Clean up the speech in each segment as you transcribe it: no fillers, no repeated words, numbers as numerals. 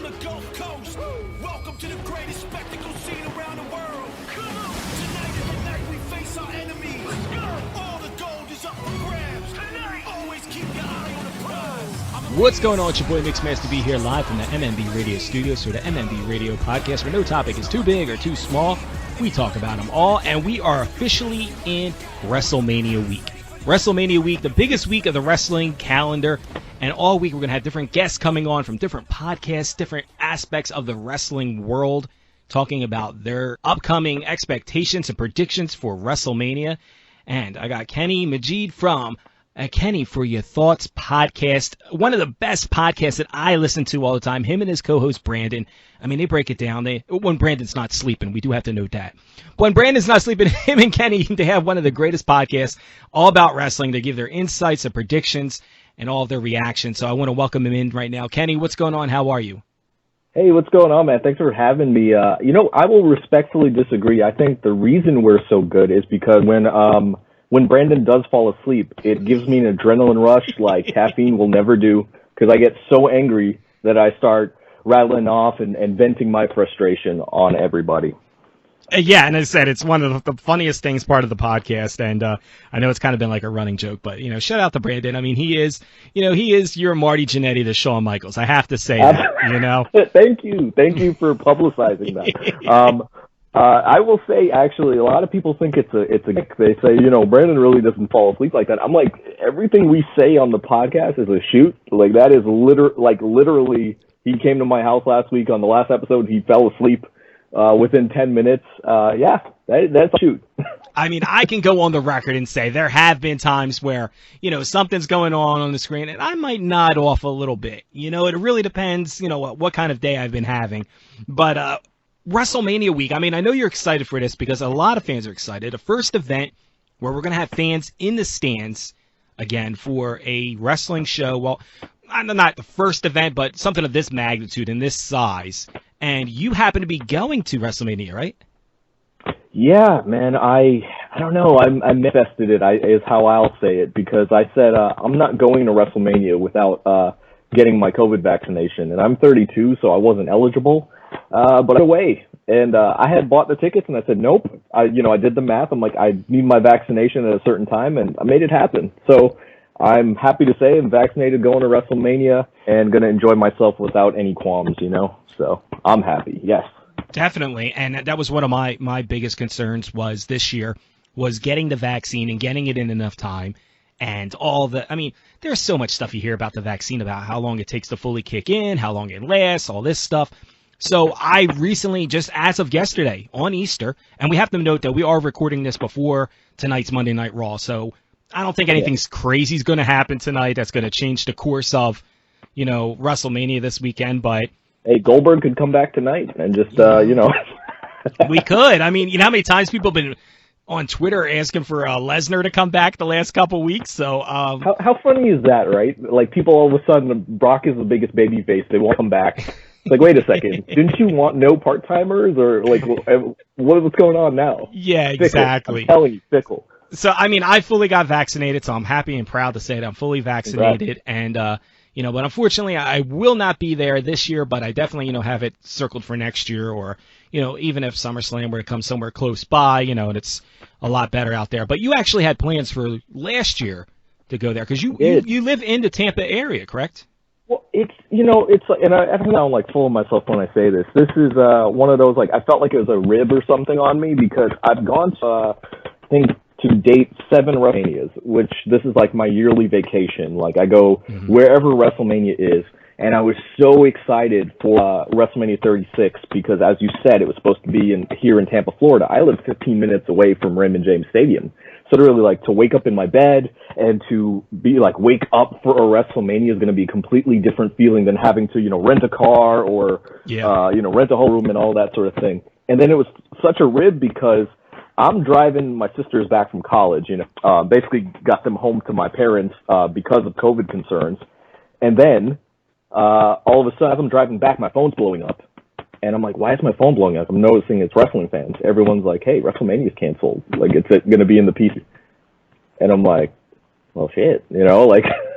the Gulf Coast. Welcome to the greatest spectacle seen around the world. Tonight is the night we face our enemies. All the gold is up for grabs. Always keep your eye on the prize. What's going on? It's your boy Mixmaster B here live from the MMB Radio studios for the MMB Radio podcast, where no topic is too big or too small. We talk about them all, and we are officially in WrestleMania week. WrestleMania week, the biggest week of the wrestling calendar, and all week we're going to have different guests coming on from different podcasts, different aspects of the wrestling world, talking about their upcoming expectations and predictions for WrestleMania. And I got Kenny Majid from Kenny for Your Thoughts podcast, one of the best podcasts that I listen to all the time. Him and his co-host Brandon, I mean, they break it down. When Brandon's not sleeping, we do have to note that. When Brandon's not sleeping, him and Kenny, they have one of the greatest podcasts all about wrestling. They give their insights and predictions and all of their reactions. So I want to welcome him in right now. Kenny, what's going on? How are you? Hey, what's going on, man? Thanks for having me. I will respectfully disagree. I think the reason we're so good is because when Brandon does fall asleep, it gives me an adrenaline rush like caffeine will never do, because I get so angry that I start rattling off and venting my frustration on everybody. Yeah, and as I said, it's one of the funniest things part of the podcast, and I know it's kind of been like a running joke, but, shout out to Brandon. I mean, he is your Marty Jannetty to Shawn Michaels. I have to say that, Thank you for publicizing that. I will say, actually, a lot of people think it's a they say, Brandon really doesn't fall asleep like that. I'm like, everything we say on the podcast is a shoot. Like, that is literally, he came to my house last week on the last episode, he fell asleep within 10 minutes. That's a shoot. I mean, I can go on the record and say there have been times where, something's going on the screen and I might nod off a little bit. It really depends, what kind of day I've been having. But WrestleMania week, I mean, I know you're excited for this because a lot of fans are excited. A first event where we're going to have fans in the stands again for a wrestling show. Well, not the first event, but something of this magnitude and this size. And you happen to be going to WrestleMania, right? Yeah, man, I don't know. I manifested it, is how I'll say it, because I said I'm not going to WrestleMania without getting my COVID vaccination. And I'm 32, so I wasn't eligible. But away, and I had bought the tickets, and I said, nope. I did the math. I'm like, I need my vaccination at a certain time, and I made it happen. So I'm happy to say I'm vaccinated, going to WrestleMania, and going to enjoy myself without any qualms, So I'm happy, yes. Definitely, and that was one of my biggest concerns was this year, was getting the vaccine and getting it in enough time. And there's so much stuff you hear about the vaccine, about how long it takes to fully kick in, how long it lasts, all this stuff. So I recently, just as of yesterday, on Easter, and we have to note that we are recording this before tonight's Monday Night Raw, so I don't think anything's crazy is going to happen tonight that's going to change the course of, WrestleMania this weekend, but... Hey, Goldberg could come back tonight and just, We could. I mean, how many times people have been on Twitter asking for Lesnar to come back the last couple weeks, so... How funny is that, right? Like, people all of a sudden, Brock is the biggest babyface, they won't come back. Like, wait a second, didn't you want no part-timers? Or, what's going on now? Yeah, Fickle. exactly. I'm telling you, fickle. So, I mean, I fully got vaccinated, so I'm happy and proud to say that I'm fully vaccinated. Congrats. And, but unfortunately, I will not be there this year, but I definitely, have it circled for next year, or, even if SummerSlam were to come somewhere close by, and it's a lot better out there. But you actually had plans for last year to go there, because you live in the Tampa area, correct? Well, it's and I don't sound like full of myself when I say this. This is one of those, like, I felt like it was a rib or something on me, because I've gone to, I think, to date 7 WrestleManias, which this is like my yearly vacation. Like, I go wherever WrestleMania is, and I was so excited for WrestleMania 36 because, as you said, it was supposed to be here in Tampa, Florida. I live 15 minutes away from Raymond James Stadium. So to wake up in my bed and to be like, wake up for a WrestleMania is going to be a completely different feeling than having to, rent a car or, rent a whole room and all that sort of thing. And then it was such a rib because I'm driving my sisters back from college, basically got them home to my parents because of COVID concerns. And then all of a sudden, as I'm driving back, my phone's blowing up. And I'm like, why is my phone blowing up? I'm noticing it's wrestling fans. Everyone's like, hey, WrestleMania's canceled. Like, it's going to be in the PC. And I'm like, well, shit,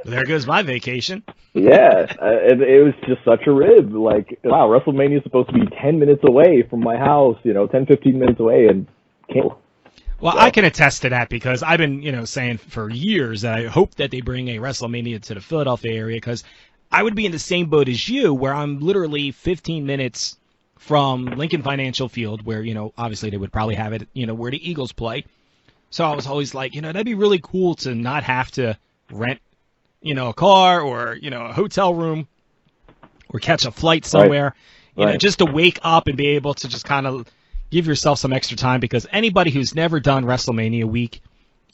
There goes my vacation. Yeah, it was just such a rib. Like, wow, WrestleMania is supposed to be 10 minutes away from my house, 10, 15 minutes away, and can't. Well, I can attest to that because I've been, saying for years that I hope that they bring a WrestleMania to the Philadelphia area because I would be in the same boat as you where I'm literally 15 minutes from Lincoln Financial Field where, obviously they would probably have it, where the Eagles play. So I was always like, that'd be really cool to not have to rent, a car or, a hotel room or catch a flight somewhere, Right. Just to wake up and be able to just kind of give yourself some extra time because anybody who's never done WrestleMania week,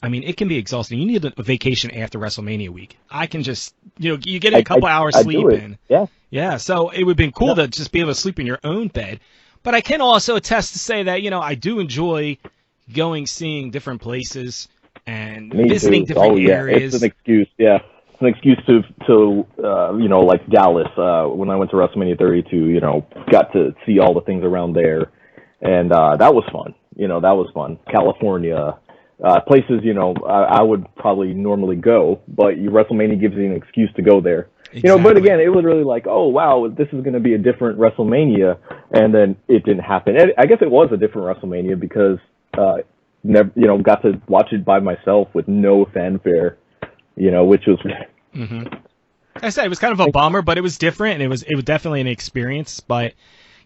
I mean, it can be exhausting. You need a vacation after WrestleMania week. I can just, you get a couple hours sleep in. Yeah. Yeah, so it would have been cool to just be able to sleep in your own bed. But I can also attest to say that, I do enjoy seeing different places and visiting different areas. It's an excuse, It's an excuse to like Dallas, when I went to WrestleMania 32, got to see all the things around there. And that was fun. That was fun. California, places, I would probably normally go, but WrestleMania gives you an excuse to go there. Exactly. But again, it was really like, oh, wow, this is going to be a different WrestleMania. And then it didn't happen. And I guess it was a different WrestleMania because, got to watch it by myself with no fanfare, which was... Mm-hmm. I said it was kind of a bummer, but it was different, and it was definitely an experience. But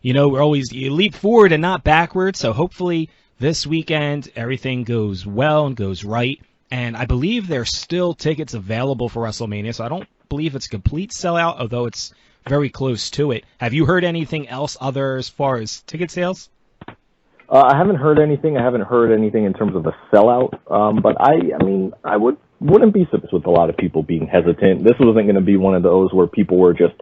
we're always you leap forward and not backwards. So hopefully this weekend everything goes well and goes right. And I believe there's still tickets available for WrestleMania, so I don't believe it's a complete sellout, although it's very close to it. Have you heard anything else other as far as ticket sales? I haven't heard anything. I haven't heard anything in terms of the sellout. But I wouldn't be surprised with a lot of people being hesitant. This wasn't going to be one of those where people were just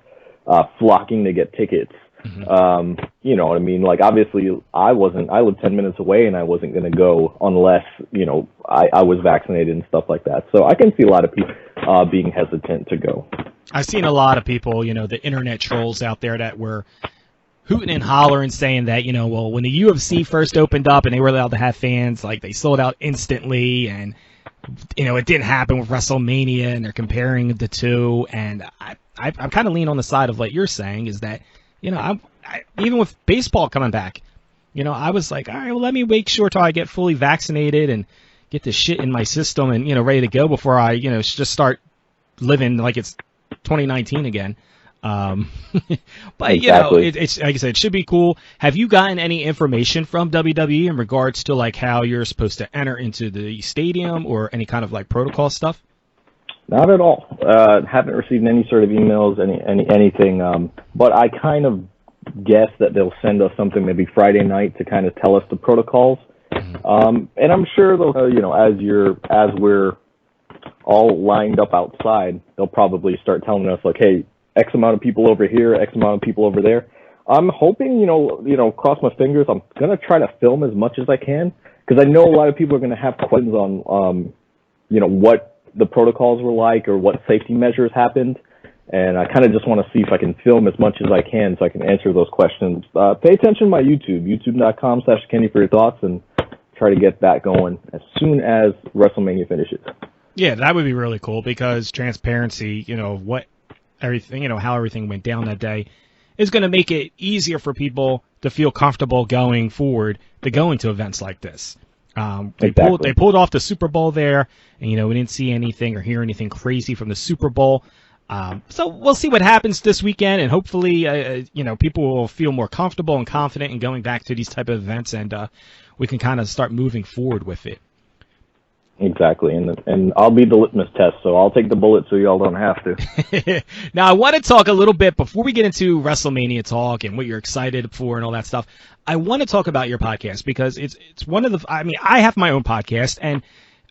flocking to get tickets. Mm-hmm. You know what I mean? Like, obviously, I lived 10 minutes away, and I wasn't going to go unless, I was vaccinated and stuff like that. So I can see a lot of people being hesitant to go. I've seen a lot of people, the internet trolls out there that were hooting and hollering saying that, well, when the UFC first opened up and they were allowed to have fans, like, they sold out instantly, and it didn't happen with WrestleMania, and they're comparing the two. And I'm kind of leaning on the side of what you're saying is that, even with baseball coming back, I was like, all right, well, let me make sure till I get fully vaccinated and get this shit in my system and, ready to go before I, just start living like it's 2019 again. But, exactly. It's like I said, it should be cool. Have you gotten any information from WWE in regards to like how you're supposed to enter into the stadium or any kind of like protocol stuff? Not at all. Haven't received any sort of emails, anything. But I kind of guess that they'll send us something maybe Friday night to kind of tell us the protocols. And I'm sure they'll, as we're all lined up outside, they'll probably start telling us like, hey, X amount of people over here, X amount of people over there. I'm hoping, cross my fingers. I'm going to try to film as much as I can because I know a lot of people are going to have questions on, what the protocols were like or what safety measures happened. And I kind of just want to see if I can film as much as I can so I can answer those questions. Pay attention to my YouTube, youtube.com/Kenny for your thoughts, and try to get that going as soon as WrestleMania finishes. Yeah, that would be really cool because transparency, what everything, how everything went down that day is going to make it easier for people to feel comfortable going forward to going to events like this. They pulled off the Super Bowl there, and we didn't see anything or hear anything crazy from the Super Bowl. So we'll see what happens this weekend, and hopefully, people will feel more comfortable and confident in going back to these type of events, and we can kind of start moving forward with it. Exactly, and I'll be the litmus test, so I'll take the bullet so y'all don't have to. Now, I want to talk a little bit, before we get into WrestleMania talk and what you're excited for and all that stuff, I want to talk about your podcast, because it's one of the, I have my own podcast, and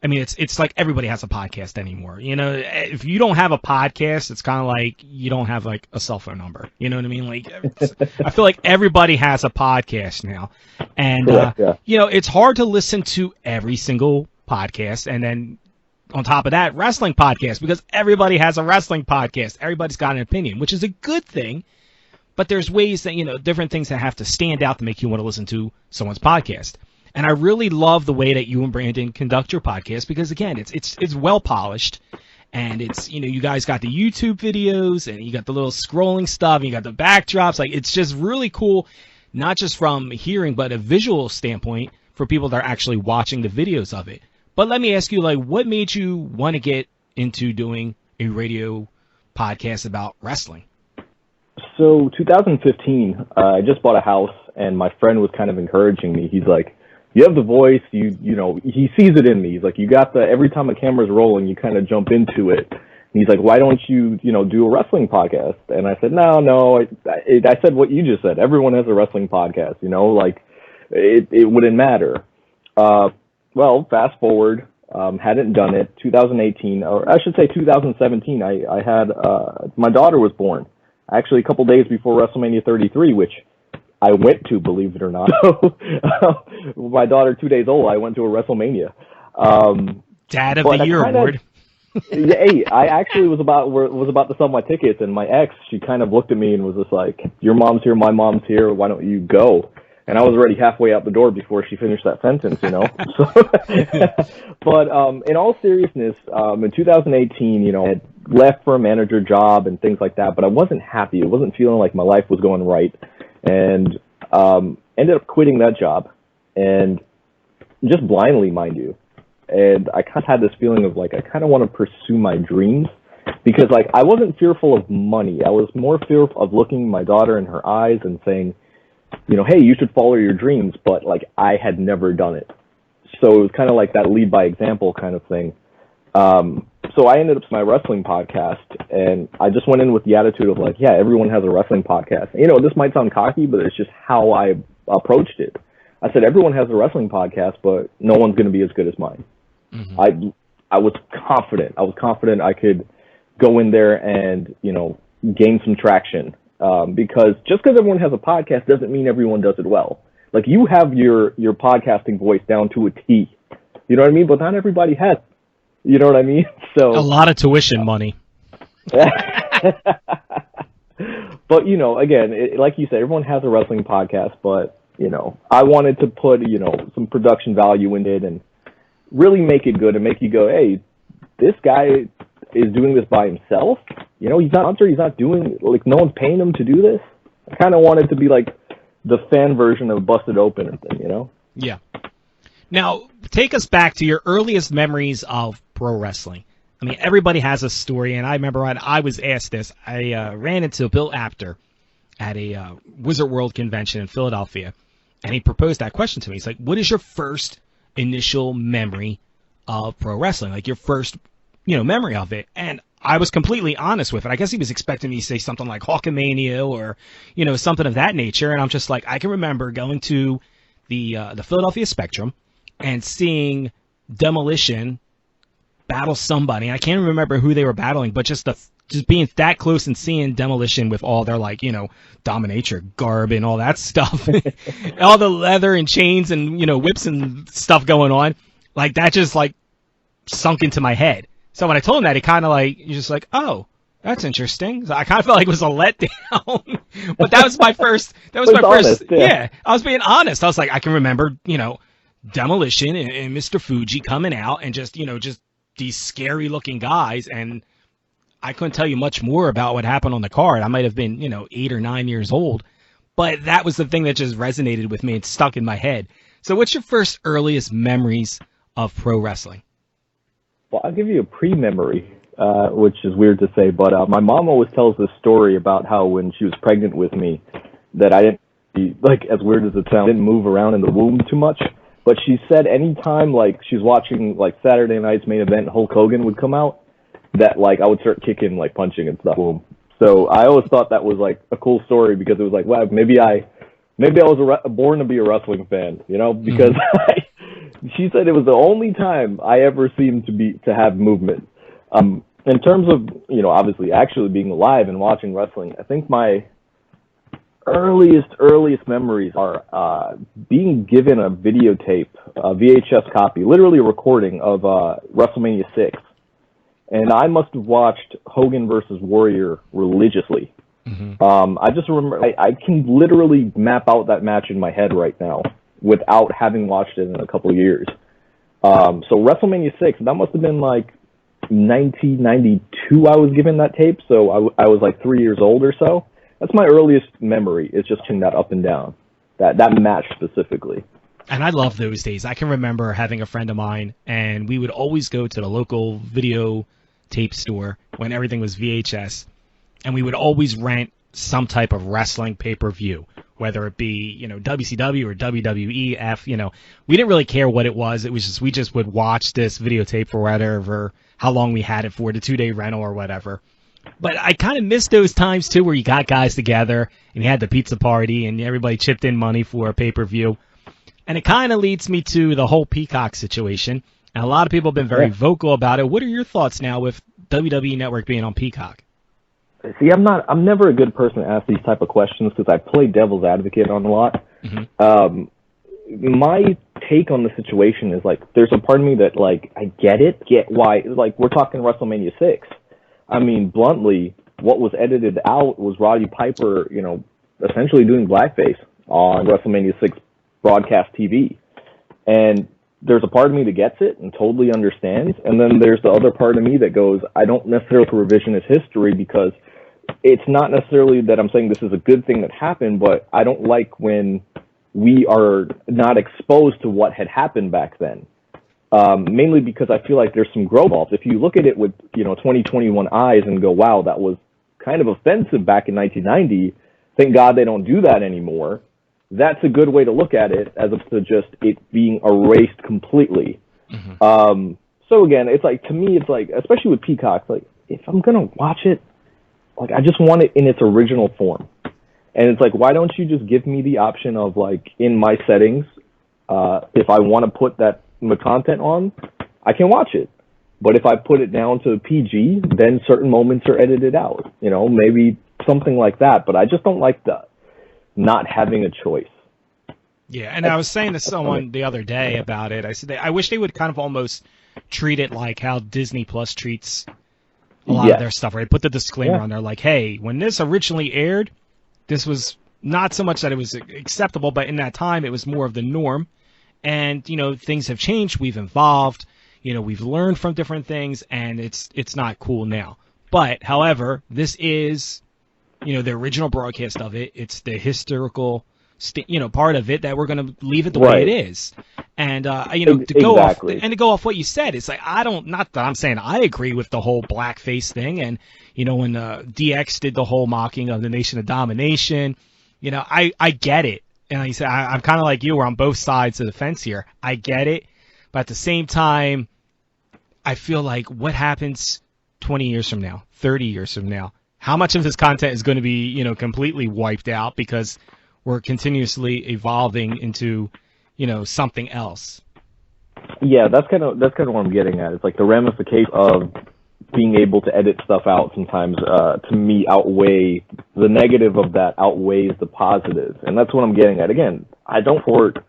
it's like everybody has a podcast anymore. If you don't have a podcast, it's kind of like you don't have like a cell phone number. You know what I mean? Like, I feel like everybody has a podcast now, and Correct, yeah. It's hard to listen to every single podcast, and then on top of that, wrestling podcast, because everybody has a wrestling podcast. Everybody's got an opinion, which is a good thing. But there's ways that different things that have to stand out to make you want to listen to someone's podcast. And I really love the way that you and Brandon conduct your podcast because, again, it's well polished, And it's, you guys got the YouTube videos, and you got the little scrolling stuff, and you got the backdrops. Like, it's just really cool, not just from hearing, but a visual standpoint for people that are actually watching the videos of it. But let me ask you, like, what made you want to get into doing a radio podcast about wrestling? So 2015, I just bought a house, and my friend was kind of encouraging me. He's like, you have the voice, he sees it in me. He's like, you got every time a camera's rolling, you kind of jump into it. And he's like, why don't you, do a wrestling podcast? And I said, no, I said what you just said. Everyone has a wrestling podcast, like, it wouldn't matter. Well, fast forward, hadn't done it. 2018, or I should say 2017, I had, my daughter was born. Actually, a couple days before WrestleMania 33, which I went to, believe it or not. My daughter, 2 days old, I went to a WrestleMania. Dad of the Year award. Hey, I actually was about to sell my tickets, and my ex, she kind of looked at me and was just like, your mom's here, my mom's here, why don't you go? And I was already halfway out the door before she finished that sentence, But in all seriousness, in 2018, I had left for a manager job and things like that, but I wasn't happy. It wasn't feeling like my life was going right. And ended up quitting that job, and just blindly, mind you. And I kind of had this feeling of, like, I kind of want to pursue my dreams, because, like, I wasn't fearful of money. I was more fearful of looking my daughter in her eyes and saying, hey, you should follow your dreams, but, like, I had never done it. So it was kind of like that lead by example kind of thing. So I ended up my wrestling podcast, and I just went in with the attitude of, like, yeah, everyone has a wrestling podcast. This might sound cocky, but it's just how I approached it. I said, everyone has a wrestling podcast, but no one's going to be as good as mine. Mm-hmm. I was confident. I was confident I could go in there and, gain some traction. Because just because everyone has a podcast doesn't mean everyone does it well. Like, you have your podcasting voice down to a T. You know what I mean? But not everybody has. You know what I mean? So a lot of tuition money. But, again, like you said, everyone has a wrestling podcast, but, I wanted to put, some production value in it and really make it good and make you go, hey, this guy is doing this by himself. He's not doing, like, no one's paying him to do this. I kind of wanted to be like the fan version of Busted Open, Yeah. Now, take us back to your earliest memories of pro wrestling. I mean, everybody has a story, and I remember when I was asked this, I ran into Bill Apter at a Wizard World convention in Philadelphia, and he proposed that question to me. He's like, what is your first initial memory of pro wrestling? Like, your first, memory of it? And I was completely honest with it. I guess he was expecting me to say something like Hulkamania or, something of that nature, and I'm just like, I can remember going to the Philadelphia Spectrum and seeing Demolition battle somebody. I can't remember who they were battling, but just being that close and seeing Demolition with all their, like, dominatrix garb and all that stuff, all the leather and chains and, whips and stuff going on, like, that just, like, sunk into my head. So when I told him that, he kind of, like, he's just like, oh, that's interesting. So I kind of felt like it was a letdown, but that was my first, honest, yeah, I was being honest. I was like, I can remember, Demolition and Mr. Fuji coming out and just these scary looking guys, and I couldn't tell you much more about what happened on the card. I might have been, 8 or 9 years old, but that was the thing that just resonated with me and stuck in my head. So what's your first earliest memories of pro wrestling? Well, I'll give you a pre-memory, which is weird to say, but my mom always tells this story about how when she was pregnant with me, that I didn't, like, as weird as it sounds, didn't move around in the womb too much. But she said anytime, like, she's watching, like, Saturday night's main event, Hulk Hogan would come out, that, like, I would start kicking, like, punching and stuff. So I always thought that was, like, a cool story, because it was like, wow, maybe I was born to be a wrestling fan, because she said it was the only time I ever seemed to have movement. In terms of, obviously actually being alive and watching wrestling, I think my earliest memories are being given a videotape, a VHS copy, literally a recording of WrestleMania 6. And I must have watched Hogan versus Warrior religiously. Mm-hmm. I just remember, I can literally map out that match in my head right now without having watched it in a couple of years. So WrestleMania 6, that must have been like 1992 I was given that tape, so I was like 3 years old or so. That's my earliest memory, is just turning that up and down, that match specifically. And I love those days. I can remember having a friend of mine, and we would always go to the local video tape store when everything was VHS, and we would always rent some type of wrestling pay-per-view, whether it be, WCW or WWEF, we didn't really care what it was. It was just, we just would watch this videotape for whatever, how long we had it for, the 2-day rental or whatever. But I kind of miss those times, too, where you got guys together and you had the pizza party and everybody chipped in money for a pay-per-view. And it kind of leads me to the whole Peacock situation. And a lot of people have been very vocal about it. What are your thoughts now with WWE Network being on Peacock? See, I'm never a good person to ask these type of questions because I play devil's advocate on a lot. Mm-hmm. My take on the situation is, like, there's a part of me that, like, I get why, like, we're talking WrestleMania 6. I mean, bluntly, what was edited out was Roddy Piper, essentially doing blackface on WrestleMania 6 broadcast TV. And there's a part of me that gets it and totally understands. And then there's the other part of me that goes, I don't necessarily for revisionist history, because it's not necessarily that I'm saying this is a good thing that happened, but I don't like when we are not exposed to what had happened back then. Mainly because I feel like there's some growth involved. If you look at it with, 2021 eyes and go, wow, that was kind of offensive back in 1990. Thank God they don't do that anymore. That's a good way to look at it, as opposed to just it being erased completely. Mm-hmm. So again, it's like, to me, it's like, especially with Peacock, like, if I'm going to watch it, like, I just want it in its original form. And it's like, why don't you just give me the option of, like, in my settings, if I want to put that content on, I can watch it. But if I put it down to PG, then certain moments are edited out. Maybe something like that. But I just don't like the not having a choice. Yeah, and I was saying to someone the other day about it. I said, I wish they would kind of almost treat it like how Disney Plus treats a lot of their stuff, right? Put the disclaimer on there, like, hey, when this originally aired, this was not so much that it was acceptable, but in that time, it was more of the norm. And, things have changed. We've evolved. We've learned from different things, and it's not cool now. But, however, this is, the original broadcast of it. It's the historical, part of it that we're going to leave it the way it is. And, to go off what you said, it's like, not that I'm saying I agree with the whole blackface thing. And, when DX did the whole mocking of the Nation of Domination, I get it. And like I said, I'm kind of like you, we're on both sides of the fence here. I get it. But at the same time, I feel like what happens 20 years from now, 30 years from now, how much of this content is going to be, completely wiped out because we're continuously evolving into, something else? Yeah, that's kind of what I'm getting at. It's like the ramification of being able to edit stuff out sometimes, to me, the negative of that outweighs the positive. And that's what I'm getting at. Again, I don't support,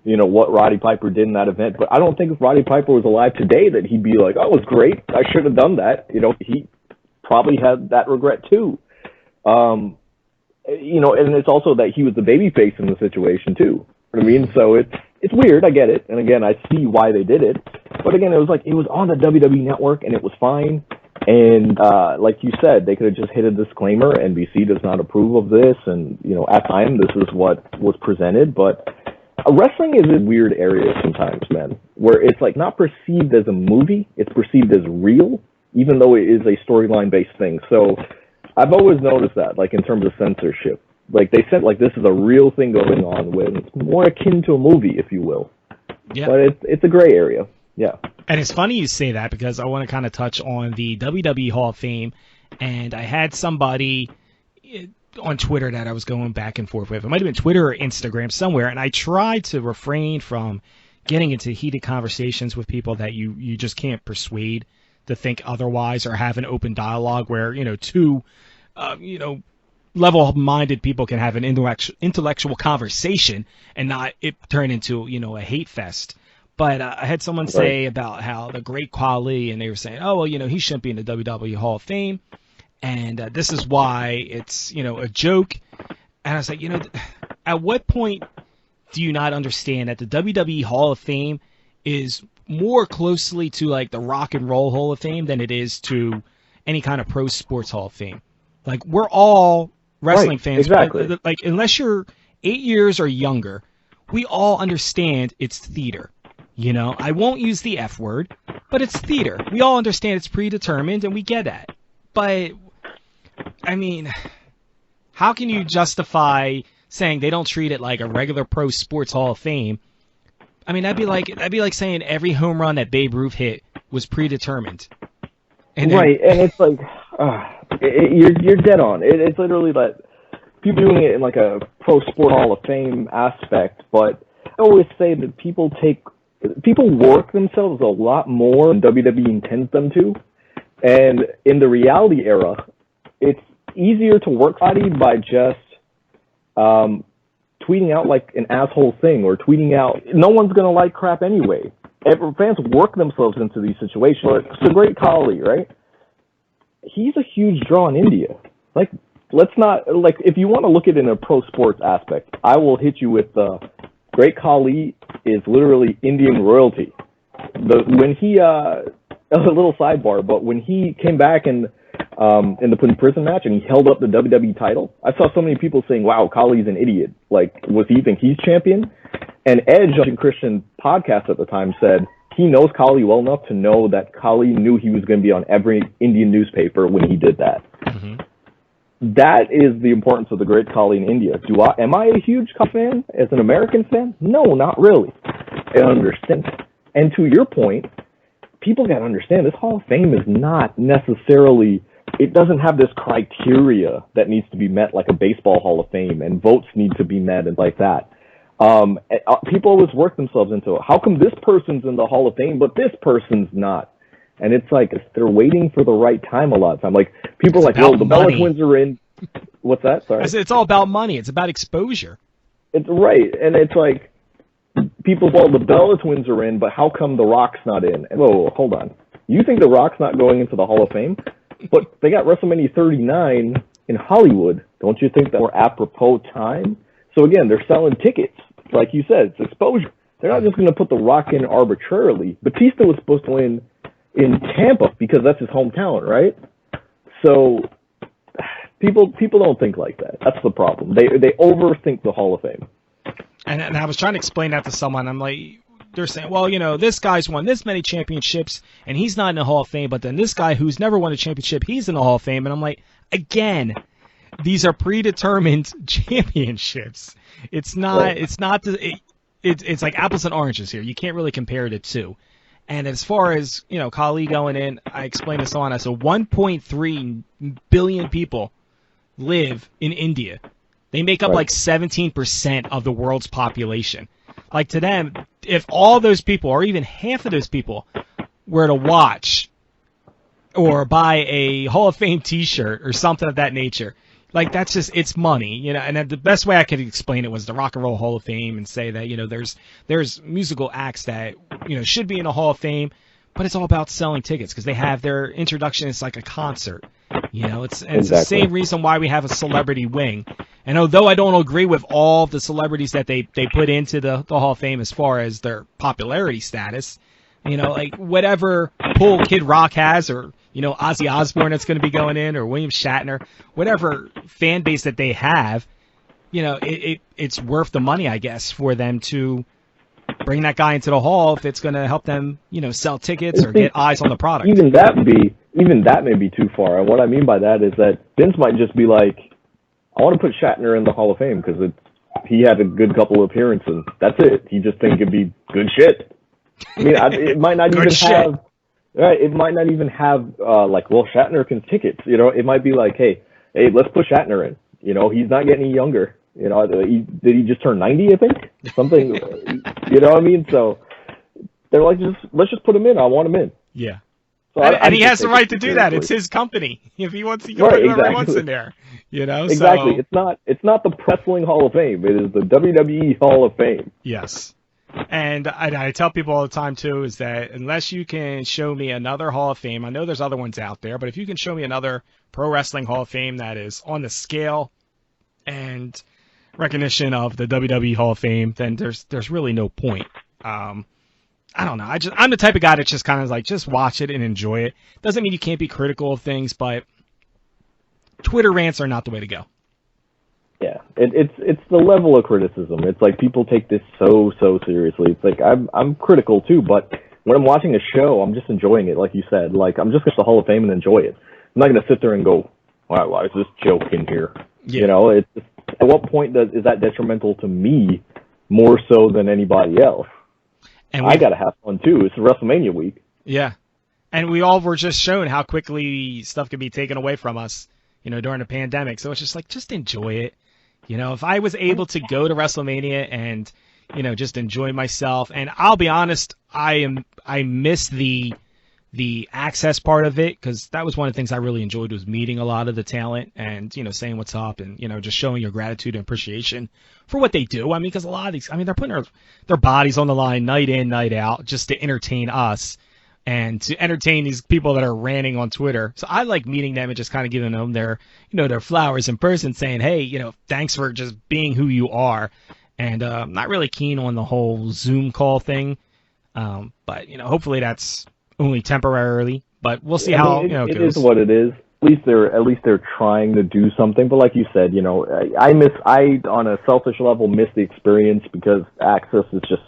what Roddy Piper did in that event, but I don't think if Roddy Piper was alive today that he'd be like, oh, it was great, I should have done that. He probably had that regret too. And it's also that he was the babyface in the situation too. You know what I mean? So it's weird, I get it. And again, I see why they did it. But again, it was on the WWE Network, and it was fine. And like you said, they could have just hit a disclaimer, NBC does not approve of this, and, at the time, this is what was presented. But wrestling is a weird area sometimes, man, where it's, like, not perceived as a movie, it's perceived as real, even though it is a storyline-based thing. So I've always noticed that, like, in terms of censorship. Like, they said, like, this is a real thing going on with, it's more akin to a movie, if you will. Yeah. But it's a gray area. Yeah. And it's funny you say that, because I want to kind of touch on the WWE Hall of Fame, and I had somebody on Twitter that I was going back and forth with. It might have been Twitter or Instagram somewhere, and I tried to refrain from getting into heated conversations with people that you just can't persuade to think otherwise, or have an open dialogue where, two, level-minded people can have an intellectual conversation and not it turn into, a hate fest. But I had someone say about how the great quality, and they were saying, oh, well, he shouldn't be in the WWE Hall of Fame, and this is why it's, a joke. And I was like, at what point do you not understand that the WWE Hall of Fame is more closely to like the Rock and Roll Hall of Fame than it is to any kind of pro sports Hall of Fame. Like, we're all wrestling fans, exactly. but like, unless you're 8 years or younger, we all understand it's theater. You know, I won't use the F word, but it's theater. We all understand it's predetermined, and we get that. But, I mean, how can you justify saying they don't treat it like a regular pro sports Hall of Fame? I mean, that'd be like saying every home run that Babe Ruth hit was predetermined. And it's like, you're dead on. It's literally like people doing it in like a pro sport Hall of Fame aspect, but I always say that people work themselves a lot more than WWE intends them to. And in the reality era, it's easier to work somebody by just tweeting out like an asshole thing or tweeting out. No one's going to like crap anyway. Fans work themselves into these situations. It's a great Khali, right? He's a huge draw in India. Like, let's not, like, if you want to look at it in a pro sports aspect, I will hit you with Great Khali is literally Indian royalty. When he, a little sidebar, but when he came back in the prison match and he held up the WWE title, I saw so many people saying, wow, Khali's an idiot. Like, was he think he's champion? And Edge on Christian podcast at the time said he knows Khali well enough to know that Khali knew he was going to be on every Indian newspaper when he did that. Mm-hmm. That is the importance of the Great Khali in India. Am I a huge Khali fan as an American fan? No, not really. I understand. And to your point, people got to understand this Hall of Fame is not necessarily, it doesn't have this criteria that needs to be met like a baseball Hall of Fame, and votes need to be met and like that. People always work themselves into it. How come this person's in the Hall of Fame, but this person's not? And it's like they're waiting for the right time a lot of time. Like, people are like, well, the Bella Twins are in. What's that? Sorry. It's all about money. It's about exposure. It's right. And it's like, people, well, the Bella Twins are in, but how come The Rock's not in? And, whoa, hold on. You think The Rock's not going into the Hall of Fame? But they got WrestleMania 39 in Hollywood. Don't you think that more apropos time? So again, they're selling tickets. Like you said, it's exposure. They're not just going to put The Rock in arbitrarily. Batista was supposed to win in Tampa because that's his hometown, right? So people don't think like that. That's the problem. They overthink the Hall of Fame. And I was trying to explain that to someone. I'm like, they're saying, well, you know, this guy's won this many championships and he's not in the Hall of Fame, but then this guy who's never won a championship, he's in the Hall of Fame. And I'm like, again, these are predetermined championships. It's not. It's like apples and oranges here. You can't really compare the two. And as far as, you know, Khali going in, I explained this on. I said 1.3 billion people live in India. They make up like 17% of the world's population. Like, to them, if all those people, or even half of those people, were to watch or buy a Hall of Fame T-shirt or something of that nature, like, that's just, it's money, you know. And the best way I could explain it was the Rock and Roll Hall of Fame, and say that, you know, there's musical acts that, you know, should be in a Hall of Fame, but it's all about selling tickets because they have their introduction. It's like a concert, you know. It's the same reason why we have a celebrity wing. And although I don't agree with all the celebrities that they put into the Hall of Fame as far as their popularity status, you know, like whatever pull Kid Rock has, or, you know, Ozzy Osbourne that's going to be going in, or William Shatner, whatever fan base that they have, you know, it's worth the money, I guess, for them to bring that guy into the Hall if it's going to help them, you know, sell tickets or get eyes on the product. Even that may be too far. And what I mean by that is that Vince might just be like, I want to put Shatner in the Hall of Fame because he had a good couple of appearances. That's it. He just think it'd be good shit. I mean, it might not even have. Right, it might not even have like, well, Shatner can tickets. You know, it might be like, hey, let's put Shatner in. You know, he's not getting any younger. You know, did he just turn 90? I think something. You know what I mean? So they're like, let's just put him in. I want him in. Yeah. So and he has the right to do that. It's his company. If he wants to go, whoever he wants in there. You know, exactly. So, it's not the Wrestling Hall of Fame. It is the WWE Hall of Fame. Yes. And I tell people all the time, too, is that unless you can show me another Hall of Fame, I know there's other ones out there, but if you can show me another Pro Wrestling Hall of Fame that is on the scale and recognition of the WWE Hall of Fame, then there's really no point. I don't know. I'm the type of guy that's just kind of like, just watch it and enjoy it. Doesn't mean you can't be critical of things, but Twitter rants are not the way to go. Yeah, it's the level of criticism. It's like people take this so seriously. It's like I'm critical too, but when I'm watching a show, I'm just enjoying it. Like you said, like I'm just going to the Hall of Fame and enjoy it. I'm not going to sit there and go, why is this joke in here? Yeah. You know, it's at what point is that detrimental to me more so than anybody else? And I got to have fun too. It's WrestleMania week. Yeah, and we all were just shown how quickly stuff could be taken away from us, during the pandemic. So it's just like, just enjoy it. If I was able to go to WrestleMania and, just enjoy myself, and I'll be honest, I miss the access part of it, because that was one of the things I really enjoyed, was meeting a lot of the talent and, saying what's up and, just showing your gratitude and appreciation for what they do. I mean, because a lot of these, they're putting their bodies on the line night in, night out just to entertain us and to entertain these people that are ranting on Twitter. So I like meeting them and just kind of giving them their, their flowers in person, saying, hey, thanks for just being who you are. And I'm not really keen on the whole Zoom call thing. But, hopefully that's only temporarily. But we'll see how, it goes. It is what it is. At least they're trying to do something. But like you said, I on a selfish level miss the experience because access is just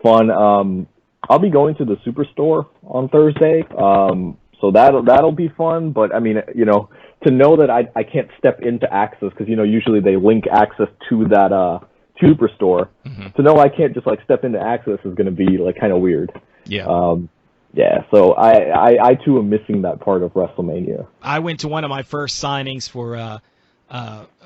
fun. I'll be going to the Superstore on Thursday, so that'll be fun. But I mean, to know that I can't step into Access because usually they link Access to that Superstore. Mm-hmm. To know I can't just like step into Access is going to be like kind of weird. Yeah. Yeah. So I too am missing that part of WrestleMania. I went to one of my first signings for a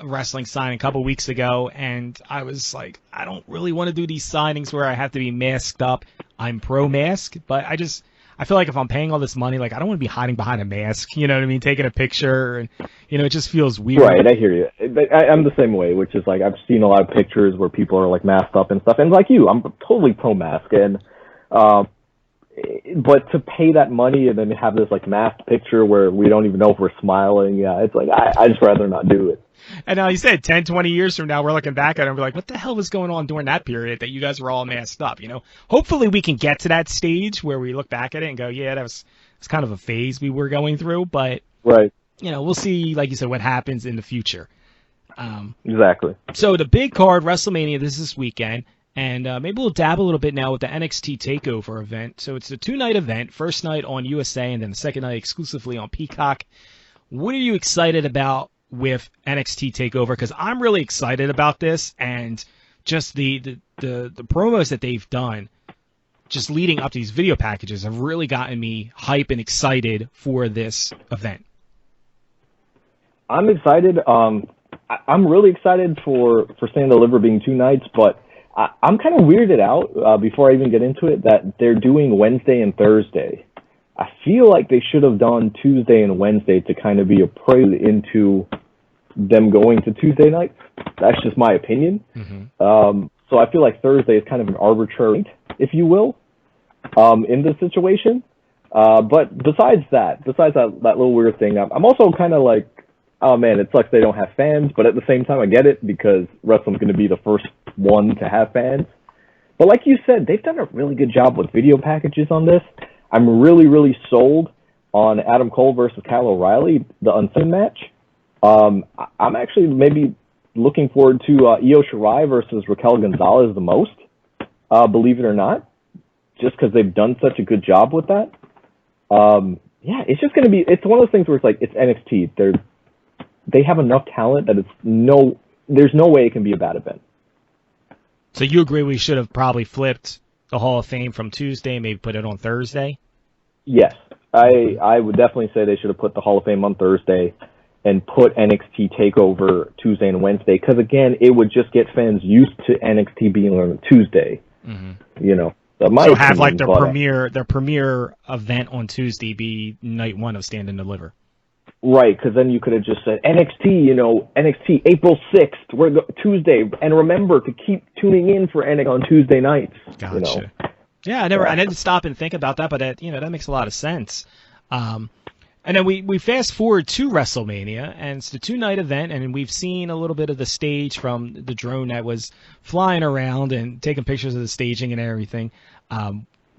wrestling signing a couple weeks ago, and I was like, I don't really want to do these signings where I have to be masked up. I'm pro mask, but I feel like if I'm paying all this money, like I don't want to be hiding behind a mask, you know what I mean? Taking a picture, and it just feels weird. Right, I hear you. But I'm the same way, which is like I've seen a lot of pictures where people are like masked up and stuff, and like you, I'm totally pro mask, and but to pay that money and then have this like masked picture where we don't even know if we're smiling, yeah, it's like I just rather not do it. And now you said 10, 20 years from now, we're looking back at it and we're like, what the hell was going on during that period that you guys were all masked up? Hopefully we can get to that stage where we look back at it and go, yeah, it's kind of a phase we were going through, but right. We'll see, like you said, what happens in the future. Exactly. So the big card, WrestleMania, this weekend. And maybe we'll dabble a little bit now with the NXT TakeOver event. So it's a 2-night event, first night on USA and then the second night exclusively on Peacock. What are you excited about with NXT TakeOver? Because I'm really excited about this, and just the promos that they've done just leading up to these video packages have really gotten me hype and excited for this event. I'm excited. I'm really excited for Stand and Deliver being 2 nights, but I'm kind of weirded out, before I even get into it, that they're doing Wednesday and Thursday. I feel like they should have done Tuesday and Wednesday to kind of be a prelude into them going to Tuesday nights. That's just my opinion. Mm-hmm. So I feel like Thursday is kind of an arbitrary, if you will, in this situation. But besides that little weird thing, I'm also kind of like, oh man, it sucks they don't have fans, but at the same time I get it because wrestling's going to be the first one to have fans. But like you said, they've done a really good job with video packages on this. I'm really, really sold on Adam Cole versus Kyle O'Reilly, the Unsigned match. I'm actually maybe looking forward to Io Shirai versus Raquel Gonzalez the most, believe it or not, just because they've done such a good job with that. Yeah, it's just going to be, it's one of those things where it's like, it's NXT. They have enough talent that there's no way it can be a bad event. So you agree we should have probably flipped the Hall of Fame from Tuesday, maybe put it on Thursday? Yes. I would definitely say they should have put the Hall of Fame on Thursday and put NXT TakeOver Tuesday and Wednesday, because again, it would just get fans used to NXT being on Tuesday. Mm-hmm. So have like their premiere event on Tuesday be night 1 of Stand and Deliver. Right, because then you could have just said NXT April 6th, Tuesday, and remember to keep tuning in for NXT on Tuesday nights. Gotcha. Yeah, I didn't stop and think about that, but that makes a lot of sense. And then we fast forward to WrestleMania, and it's the 2-night event, and we've seen a little bit of the stage from the drone that was flying around and taking pictures of the staging and everything.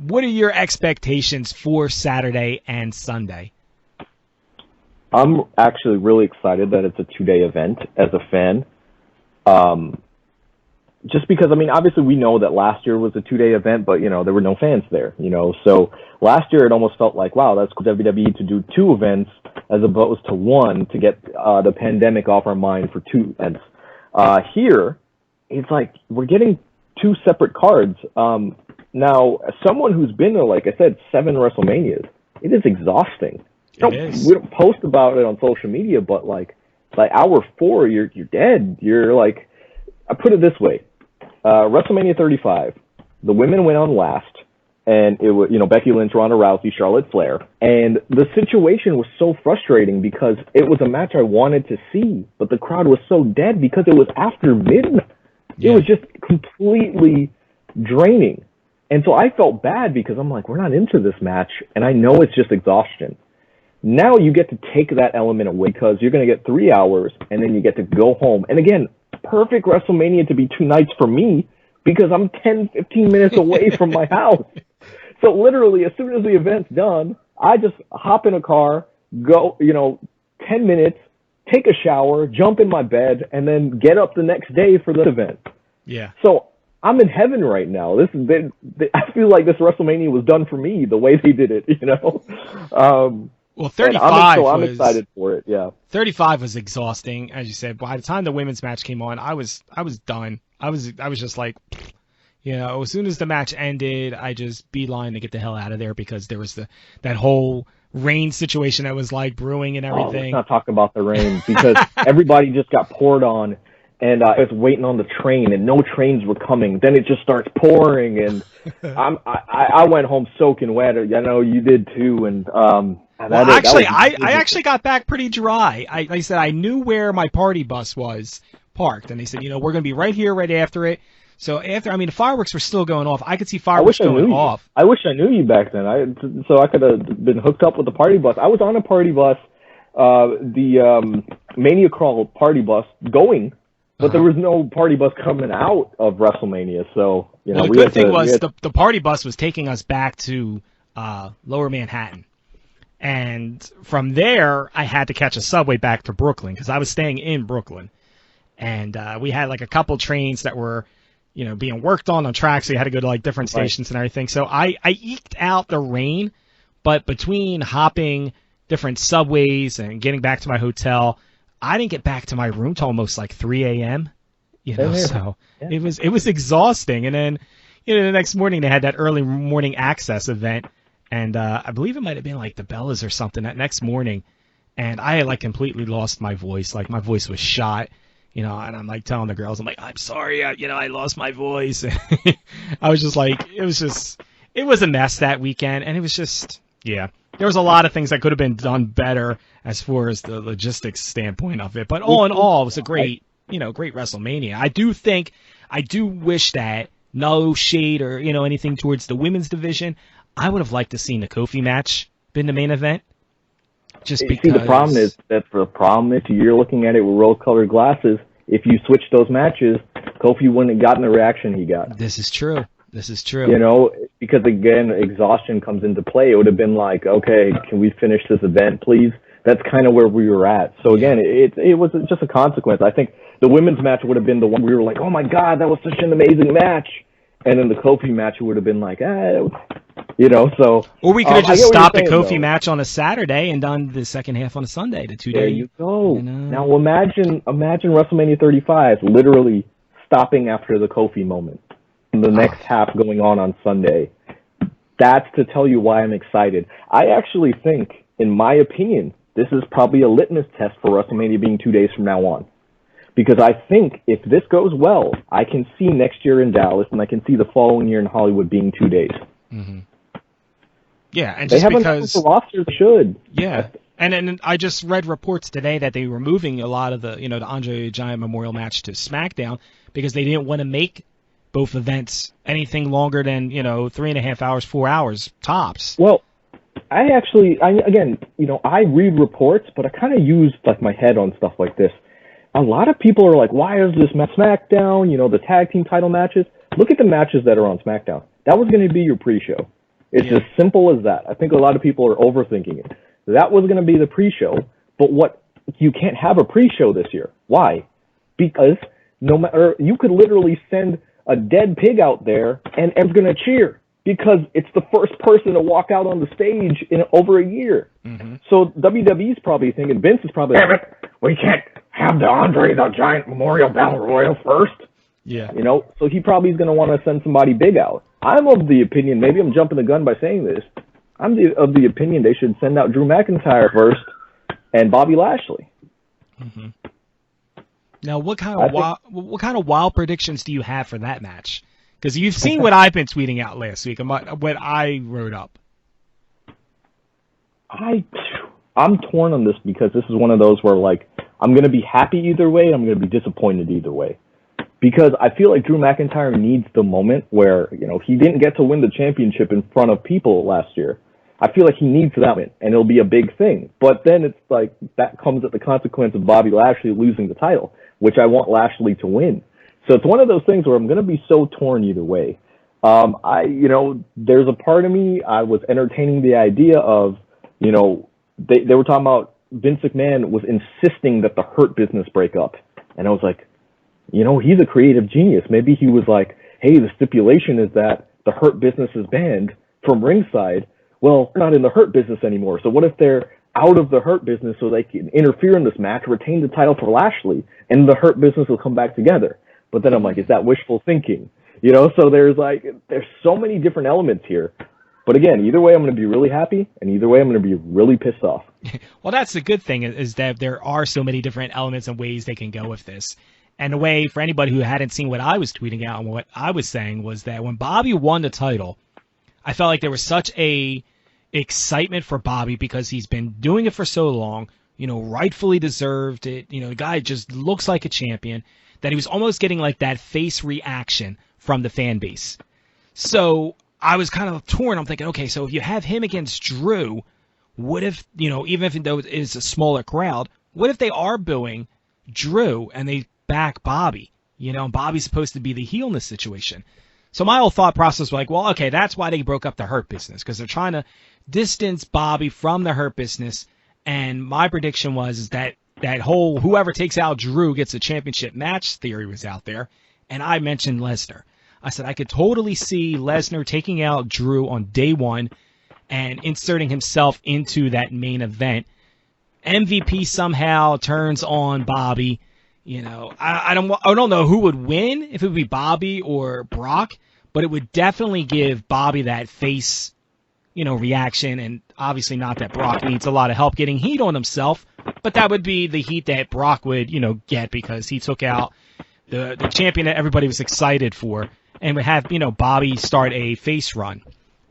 what are your expectations for Saturday and Sunday? I'm actually really excited that it's a 2-day event as a fan. Just because, I mean, obviously we know that last year was a 2-day event, but, there were no fans there, So last year it almost felt like, wow, that's cool WWE to do 2 events as opposed to 1 to get the pandemic off our mind for 2 events. Here, it's like we're getting 2 separate cards. Now, as someone who's been to, like I said, 7 WrestleManias, it is exhausting. We don't post about it on social media, but like by hour 4, you're dead. You're like, I put it this way: WrestleMania 35, the women went on last, and it was Becky Lynch, Ronda Rousey, Charlotte Flair, and the situation was so frustrating because it was a match I wanted to see, but the crowd was so dead because it was after midnight. Yeah. It was just completely draining. And so I felt bad because I'm like, we're not into this match, and I know it's just exhaustion. Now you get to take that element away because you're going to get 3 hours, and then you get to go home. And again, perfect WrestleMania to be 2 nights for me because I'm 10, 15 minutes away from my house. So literally, as soon as the event's done, I just hop in a car, go, 10 minutes, take a shower, jump in my bed, and then get up the next day for the event. Yeah. So I'm in heaven right now. I feel like this WrestleMania was done for me the way they did it, Well, 35 I'm excited for it, yeah. 35 was exhausting, as you said. By the time the women's match came on, I was done. I was just like, as soon as the match ended, I just beeline to get the hell out of there because there was that whole rain situation that was like brewing and everything. Let's not talk about the rain because everybody just got poured on. And I was waiting on the train, and no trains were coming. Then it just starts pouring, and I went home soaking wet. I know you did too. And I actually got back pretty dry. Like I said, I knew where my party bus was parked, and they said, we're going to be right here, right after it. So the fireworks were still going off. I could see fireworks going off. I wish I knew you back then. So I could have been hooked up with the party bus. I was on a party bus, the Mania Crawl party bus going. But there was no party bus coming out of WrestleMania, so the good thing was the party bus was taking us back to Lower Manhattan, and from there I had to catch a subway back to Brooklyn because I was staying in Brooklyn, and we had like a couple trains that were, being worked on tracks. So you had to go to like different stations and everything. So I eked out the rain, but between hopping different subways and getting back to my hotel, I didn't get back to my room till almost like 3 a.m. So yeah. It was exhausting. And then, the next morning they had that early morning access event, and I believe it might have been like the Bellas or something that next morning, and I had like completely lost my voice. Like my voice was shot, and I'm like telling the girls, I'm like, I'm sorry, I lost my voice. I was just like, it was a mess that weekend, and it was just, yeah. There was a lot of things that could have been done better as far as the logistics standpoint of it. But all in all, it was a great WrestleMania. I do wish that, no shade or, anything towards the women's division, I would have liked to seen the Kofi match been the main event. Just because. See, the problem is you're looking at it with rose-colored glasses. If you switch those matches, Kofi wouldn't have gotten the reaction he got. This is true. Because again, exhaustion comes into play. It would have been like, okay, can we finish this event, please? That's kind of where we were at. So again, it was just a consequence. I think the women's match would have been the one we were like, oh my God, that was such an amazing match. And then the Kofi match would have been like, so. Or we could have just stopped the Kofi match on a Saturday and done the second half on a Sunday, the 2 day. There you go. Now imagine WrestleMania 35 literally stopping after the Kofi moment. The next half going on Sunday. That's to tell you why I'm excited. I actually think, in my opinion, this is probably a litmus test for WrestleMania being 2 days from now on. Because I think if this goes well, I can see next year in Dallas, and I can see the following year in Hollywood being 2 days. Mm-hmm. Yeah, and just because the roster should. Yeah, and I just read reports today that they were moving a lot of the the Andre the Giant Memorial match to SmackDown because they didn't want to make both events anything longer than 3.5 hours, 4 hours tops. Well, I read reports, but I kind of use like my head on stuff like this. A lot of people are like, why is this SmackDown? The tag team title matches. Look at the matches that are on SmackDown. That was going to be your pre-show. It's as simple as that. I think a lot of people are overthinking it. That was going to be the pre-show, but you can't have a pre-show this year. Why? Because no matter, you could literally send a dead pig out there and everyone's going to cheer because it's the first person to walk out on the stage in over a year. Mm-hmm. So WWE's probably thinking, Vince is probably like, we can't have the Andre the Giant Memorial Battle Royal first. Yeah. You know, so he probably is going to want to send somebody big out. I'm of the opinion, maybe I'm jumping the gun by saying this, I'm of the opinion they should send out Drew McIntyre first and Bobby Lashley. Mm-hmm. Now, what kind of wild predictions do you have for that match? Because you've seen what I've been tweeting out last week and what I wrote up. I'm torn on this because this is one of those where, like, I'm going to be happy either way, I'm going to be disappointed either way. Because I feel like Drew McIntyre needs the moment where, you know, he didn't get to win the championship in front of people last year. I feel like he needs that moment, and it'll be a big thing. But then it's like that comes at the consequence of Bobby Lashley losing the title, which I want Lashley to win. So it's one of those things where I'm going to be so torn either way. There's a part of me, I was entertaining the idea of, you know, they were talking about Vince McMahon was insisting that the Hurt Business break up. And I was like, you know, he's a creative genius. Maybe he was like, hey, the stipulation is that the Hurt Business is banned from ringside. Well, they're not in the Hurt Business anymore. So what if they're out of the Hurt Business so they can interfere in this match, retain the title for Lashley, and the Hurt Business will come back together? But then I'm like, is that wishful thinking? You know, so there's so many different elements here. But again, either way, I'm going to be really happy, and either way, I'm going to be really pissed off. Well, that's the good thing is that there are so many different elements and ways they can go with this. And the way, for anybody who hadn't seen what I was tweeting out and what I was saying was that when Bobby won the title, I felt like there was such a excitement for Bobby because he's been doing it for so long, you know, rightfully deserved it. You know, the guy just looks like a champion, that he was almost getting like that face reaction from the fan base. So I was kind of torn. I'm thinking, okay, so if you have him against Drew, what if, you know, even if it is a smaller crowd, what if they are booing Drew and they back Bobby? You know, Bobby's supposed to be the heel in this situation. So my whole thought process was like, well, okay, that's why they broke up the Hurt Business, because they're trying to distance Bobby from the Hurt Business. And my prediction was that whole whoever takes out Drew gets a championship match theory was out there. And I mentioned Lesnar. I said I could totally see Lesnar taking out Drew on day one and inserting himself into that main event. MVP somehow turns on Bobby. You know, I don't know who would win, if it would be Bobby or Brock, but it would definitely give Bobby that face, you know, reaction. And obviously not that Brock needs a lot of help getting heat on himself, but that would be the heat that Brock would, you know, get because he took out the champion that everybody was excited for, and would have, you know, Bobby start a face run.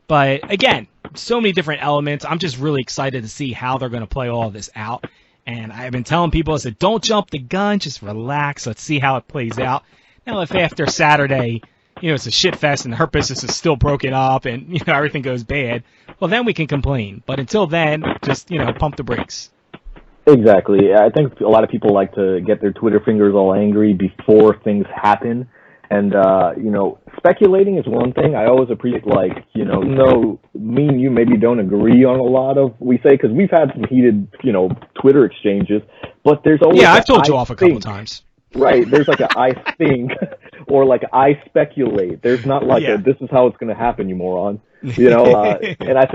But again, so many different elements. I'm just really excited to see how they're going to play all of this out. And I've been telling people, I said, don't jump the gun, just relax. Let's see how it plays out. Now, if after Saturday, you know, it's a shit fest and the Hurt Business is still broken up and, you know, everything goes bad, well, then we can complain. But until then, just, you know, pump the brakes. Exactly. I think a lot of people like to get their Twitter fingers all angry before things happen. And, you know, speculating is one thing. I always appreciate, like, you know, even though me and you maybe don't agree on a lot of, we say, because we've had some heated, you know, Twitter exchanges, but there's always... Yeah, I've told you off a couple times. Right. There's like a I think or like I speculate. There's not like a this is how it's going to happen, you moron. You know, and I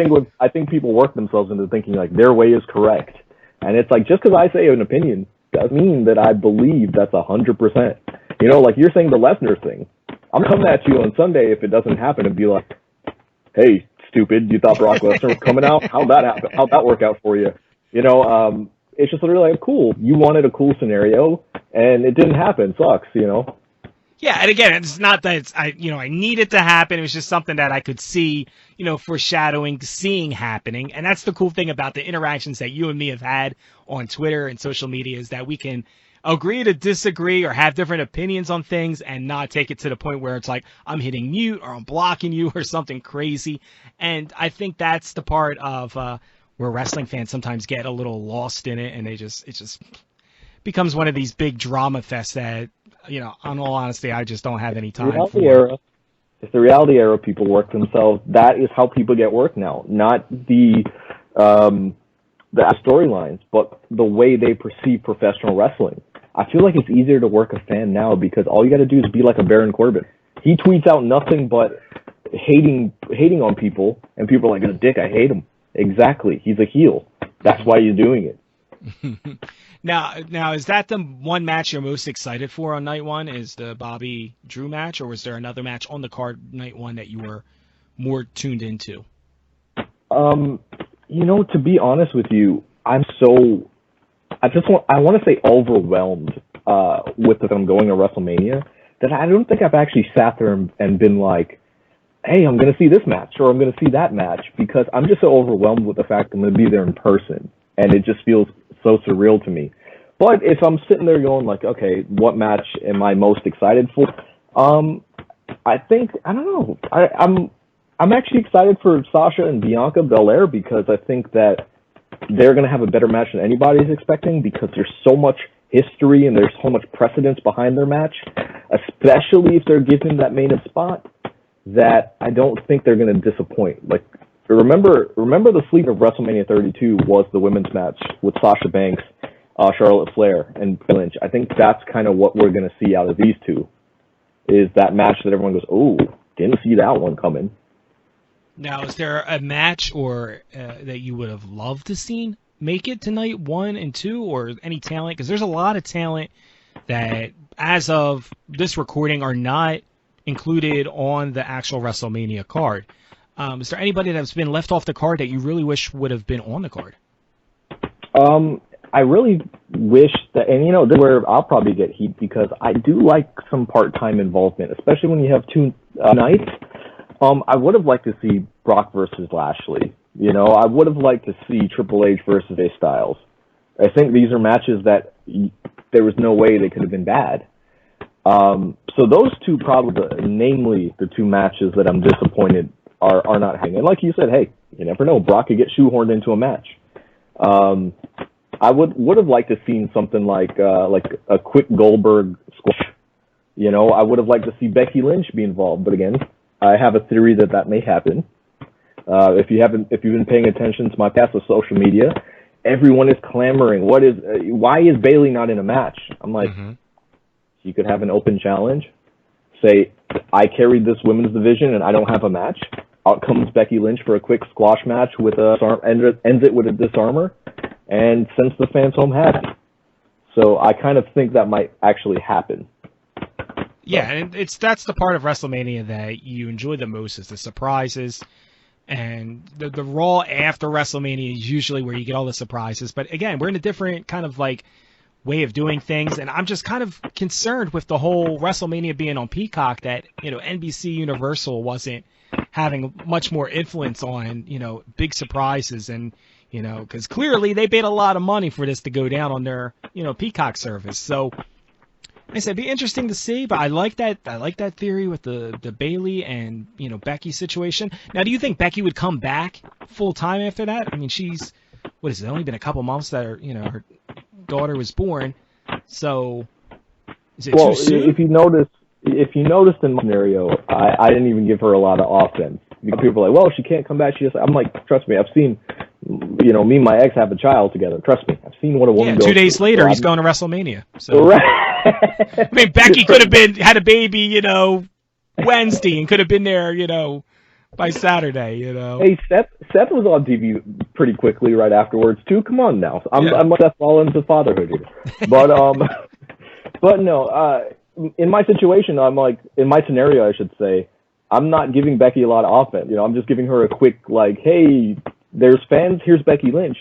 think people work themselves into thinking like their way is correct. And it's like, just because I say an opinion doesn't mean that I believe that's 100%. You know, like you're saying the Lesnar thing. I'm coming at you on Sunday if it doesn't happen and be like, hey, stupid, you thought Brock Lesnar was coming out? How'd that happen? How'd that work out for you? You know, it's just literally like, cool. You wanted a cool scenario and it didn't happen. Sucks, you know? Yeah, and again, it's not that I need it to happen. It was just something that I could see, you know, foreshadowing, seeing happening. And that's the cool thing about the interactions that you and me have had on Twitter and social media is that we can agree to disagree or have different opinions on things and not take it to the point where it's like I'm hitting mute or I'm blocking you or something crazy. And I think that's the part of where wrestling fans sometimes get a little lost in it, and it just becomes one of these big drama fests that, you know, in all honesty, I just don't have any time for. Era. If the reality era people work themselves, that is how people get work now. Not the storylines, but the way they perceive professional wrestling. I feel like it's easier to work a fan now because all you got to do is be like a Baron Corbin. He tweets out nothing but hating on people, and people are like, "A dick, I hate him." Exactly, he's a heel. That's why he's doing it. Now, is that the one match you're most excited for on night one? Is the Bobby Drew match, or was there another match on the card night one that you were more tuned into? To be honest with you, I want to say overwhelmed with that I'm going to WrestleMania, that I don't think I've actually sat there and been like, hey, I'm going to see this match or I'm going to see that match, because I'm just so overwhelmed with the fact I'm going to be there in person, and it just feels so surreal to me. But if I'm sitting there going like, okay, what match am I most excited for? I don't know. I'm actually excited for Sasha and Bianca Belair, because I think that they're going to have a better match than anybody's expecting, because there's so much history and there's so much precedence behind their match, especially if they're given that main spot, that I don't think they're going to disappoint. Like, remember the sleep of WrestleMania 32 was the women's match with Sasha Banks, Charlotte Flair, and Lynch. I think that's kind of what we're going to see out of these two, is that match that everyone goes, oh, didn't see that one coming. Now, is there a match or that you would have loved to see make it to night 1 and 2, or any talent? Because there's a lot of talent that, as of this recording, are not included on the actual WrestleMania card. Is there anybody that's been left off the card that you really wish would have been on the card? I really wish that, and this is where I'll probably get heat, because I do like some part-time involvement, especially when you have two nights. I would have liked to see Brock versus Lashley. I would have liked to see Triple H versus AJ Styles. I think these are matches that there was no way they could have been bad. So those two namely the two matches that I'm disappointed are not happening. And like you said, hey, you never know. Brock could get shoehorned into a match. I would have liked to seen something like a quick Goldberg squash. I would have liked to see Becky Lynch be involved, but again, I have a theory that may happen. If you've been paying attention to my past with social media, everyone is clamoring. Why is Bayley not in a match? I'm like, you could have an open challenge. Say, I carried this women's division and I don't have a match. Out comes Becky Lynch for a quick squash match with ends it with a disarmer, and sends the fans home happy. So I kind of think that might actually happen. Yeah, and that's the part of WrestleMania that you enjoy the most, is the surprises. And the Raw after WrestleMania is usually where you get all the surprises. But again, we're in a different kind of way of doing things, and I'm just kind of concerned with the whole WrestleMania being on Peacock, that NBC Universal wasn't having much more influence on big surprises, and because clearly they paid a lot of money for this to go down on their Peacock service. So like I said, it'd be interesting to see, but I like that theory with the Bayley and Becky situation. Now, do you think Becky would come back full time after that? I mean, she's only been a couple months that her daughter was born. So is it too soon? If you noticed in my scenario, I didn't even give her a lot of offense. People are like, well, she can't come back. I'm like, trust me, I've seen, me and my ex have a child together. Trust me, I've seen what a woman goes 2 days through. later, he's going to WrestleMania. So. Right. I mean, Becky could have had a baby, Wednesday, and could have been there, by Saturday, Hey, Seth was on TV pretty quickly right afterwards too. Come on now, I'm like Seth Rollins of fatherhood here, but no. In my situation, I'm like, in my scenario, I should say, I'm not giving Becky a lot of offense. I'm just giving her a quick hey, there's fans. Here's Becky Lynch.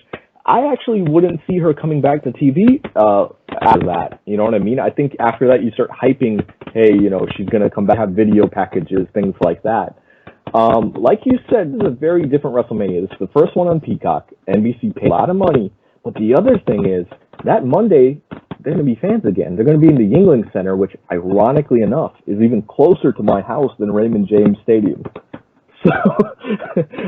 I actually wouldn't see her coming back to TV after that. You know what I mean? I think after that you start hyping, hey, she's going to come back, have video packages, things like that. Like you said, this is a very different WrestleMania. This is the first one on Peacock. NBC paid a lot of money. But the other thing is, that Monday, they're going to be fans again. They're going to be in the Yingling Center, which, ironically enough, is even closer to my house than Raymond James Stadium. So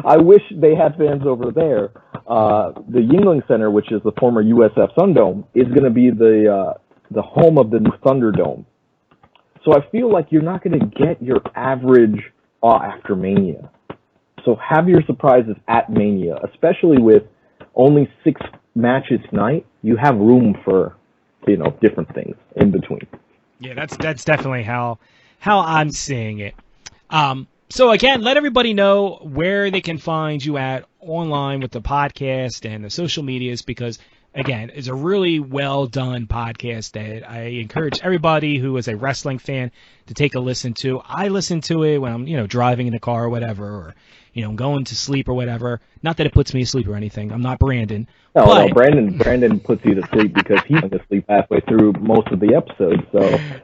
I wish they had fans over there. The Yingling Center, which is the former USF Sundome, is going to be the home of the new Thunderdome. So I feel like you're not going to get your average Raw after Mania. So have your surprises at Mania, especially with only 6 matches tonight. You have room for, different things in between. Yeah, that's definitely how I'm seeing it. So again, let everybody know where they can find you at online with the podcast and the social medias, because again, it's a really well done podcast that I encourage everybody who is a wrestling fan to take a listen to. I listen to it when I'm, driving in the car or whatever, or, going to sleep or whatever. Not that it puts me to sleep or anything. I'm not Brandon. No, Brandon puts you to sleep because he's going to sleep halfway through most of the episodes. So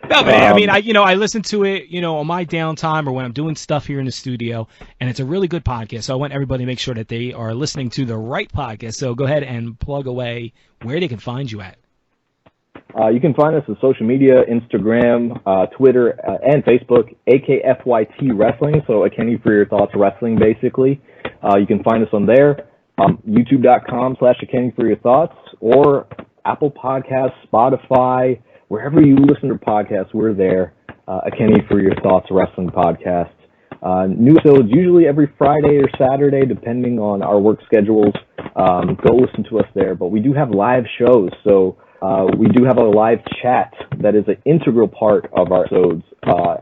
no, man. I mean, I listen to it, on my downtime or when I'm doing stuff here in the studio, and it's a really good podcast. So I want everybody to make sure that they are listening to the right podcast. So go ahead and plug away where they can find you at. You can find us on social media, Instagram, Twitter, and Facebook, AKFYT Wrestling, so A Kenny for Your Thoughts Wrestling, basically. You can find us on there, YouTube.com/A Kenny for Your Thoughts, or Apple Podcasts, Spotify, wherever you listen to podcasts, we're there. A Kenny for Your Thoughts Wrestling podcast. New episodes usually every Friday or Saturday, depending on our work schedules. Go listen to us there. But we do have live shows, so we do have a live chat that is an integral part of our episodes,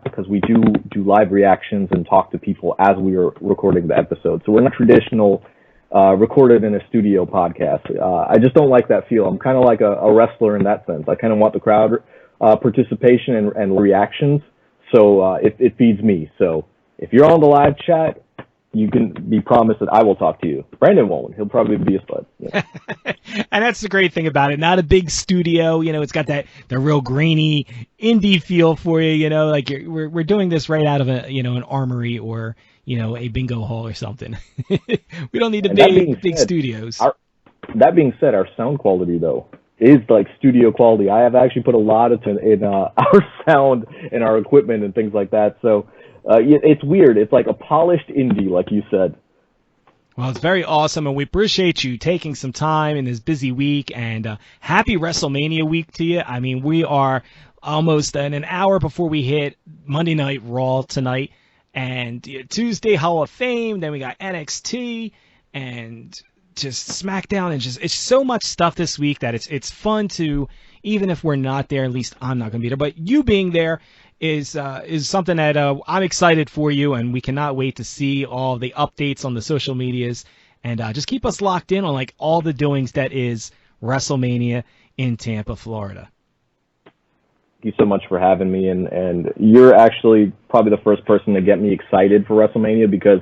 because we do live reactions and talk to people as we are recording the episode. So we're not traditional recorded in a studio podcast. I just don't like that feel. I'm kind of like a wrestler in that sense. I kind of want the crowd participation and reactions, so it feeds me. So if you're on the live chat, you can be promised that I will talk to you. Brandon won't. He'll probably be a stud. Yeah. And that's the great thing about it. Not a big studio. It's got the real grainy indie feel for you. Like we're doing this right out of an armory or a bingo hall or something. We don't need big studios. That being said, our sound quality though is like studio quality. I have actually put a lot in our sound and our equipment and things like that. So. It's weird. It's like a polished indie, like you said. Well, it's very awesome, and we appreciate you taking some time in this busy week, and happy WrestleMania week to you. I mean, we are almost an hour before we hit Monday Night Raw tonight, and Tuesday Hall of Fame, then we got NXT, and just SmackDown, and it's so much stuff this week that it's fun to, even if we're not there, at least I'm not going to be there, but you being there is something that I'm excited for you, and we cannot wait to see all the updates on the social medias, and just keep us locked in on like all the doings that is WrestleMania in Tampa, Florida. Thank you so much for having me, and you're actually probably the first person to get me excited for WrestleMania, because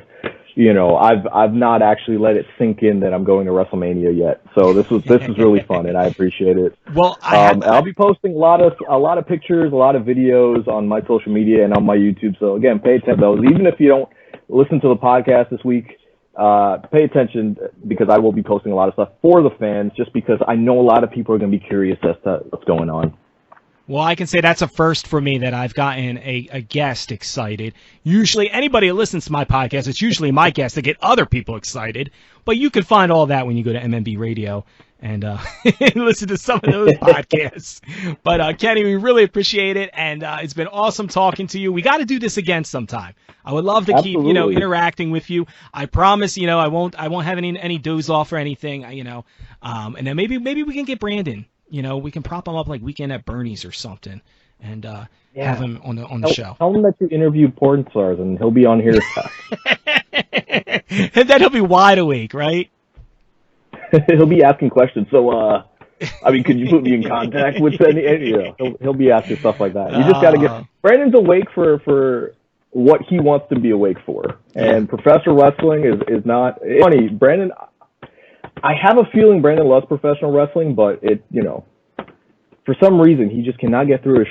I've not actually let it sink in that I'm going to WrestleMania yet. So this is really fun, and I appreciate it. Well, I'll be posting a lot of pictures, a lot of videos on my social media and on my YouTube. So again, pay attention to those. Even if you don't listen to the podcast this week, pay attention, because I will be posting a lot of stuff for the fans, just because I know a lot of people are going to be curious as to what's going on. Well, I can say that's a first for me, that I've gotten a guest excited. Usually, anybody that listens to my podcast, it's usually my guest to get other people excited. But you can find all that when you go to MMB Radio and listen to some of those podcasts. But, Kenny, we really appreciate it, and it's been awesome talking to you. We got to do this again sometime. I would love to Absolutely. keep, interacting with you. I promise, I won't have any doze off or anything, and then maybe we can get Brandon. We can prop him up like Weekend at Bernie's or something, and have him on the show. Tell him that you interview porn stars, and he'll be on here. And then he'll be wide awake, right? He'll be asking questions. So, could you put me in contact with any? He'll be asking stuff like that. You just got to get Brandon's awake for what he wants to be awake for, and professional wrestling is not funny. Brandon. I have a feeling Brandon loves professional wrestling, but for some reason, he just cannot get through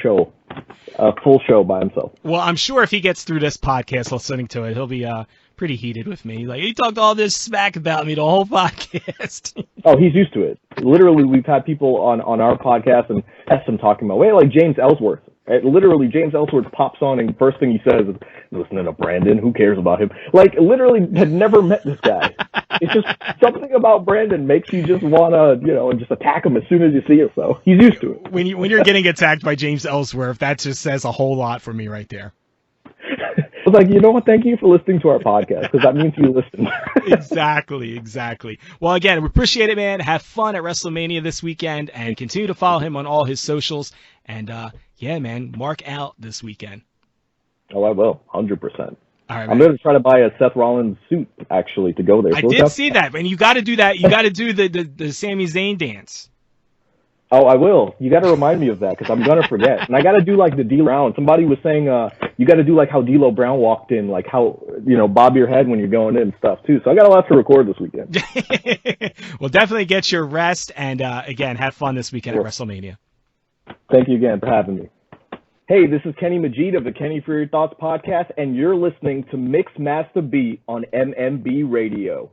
a full show by himself. Well, I'm sure if he gets through this podcast listening to it, he'll be pretty heated with me. Like, he talked all this smack about me the whole podcast. Oh, he's used to it. Literally, we've had people on our podcast and that's him talking about, like James Ellsworth. Literally, James Ellsworth pops on and first thing he says is, listening to Brandon, who cares about him? Like, literally had never met this guy. It's just something about Brandon makes you just want to, just attack him as soon as you see it. So he's used to it. When you're getting attacked by James Ellsworth, that just says a whole lot for me right there. was like, you know what? Thank you for listening to our podcast, because that means you listen. Exactly. Well, again, we appreciate it, man. Have fun at WrestleMania this weekend, and continue to follow him on all his socials. And yeah, man, mark out this weekend. Oh, I will, 100%. All right, I'm going to try to buy a Seth Rollins suit, actually, to go there. I did see that, and you got to do that. You got to do the Sami Zayn dance. Oh, I will. You got to remind me of that, because I'm going to forget. And I got to do like the D'Lo Brown. Somebody was saying you got to do like how D'Lo Brown walked in, like how, bob your head when you're going in and stuff, too. So I got a lot to record this weekend. Well, definitely get your rest, and again, have fun this weekend at WrestleMania. Thank you again for having me. Hey, this is Kenny Majid of the Kenny For Your Thoughts podcast, and you're listening to Mix Master Beat on MMB Radio.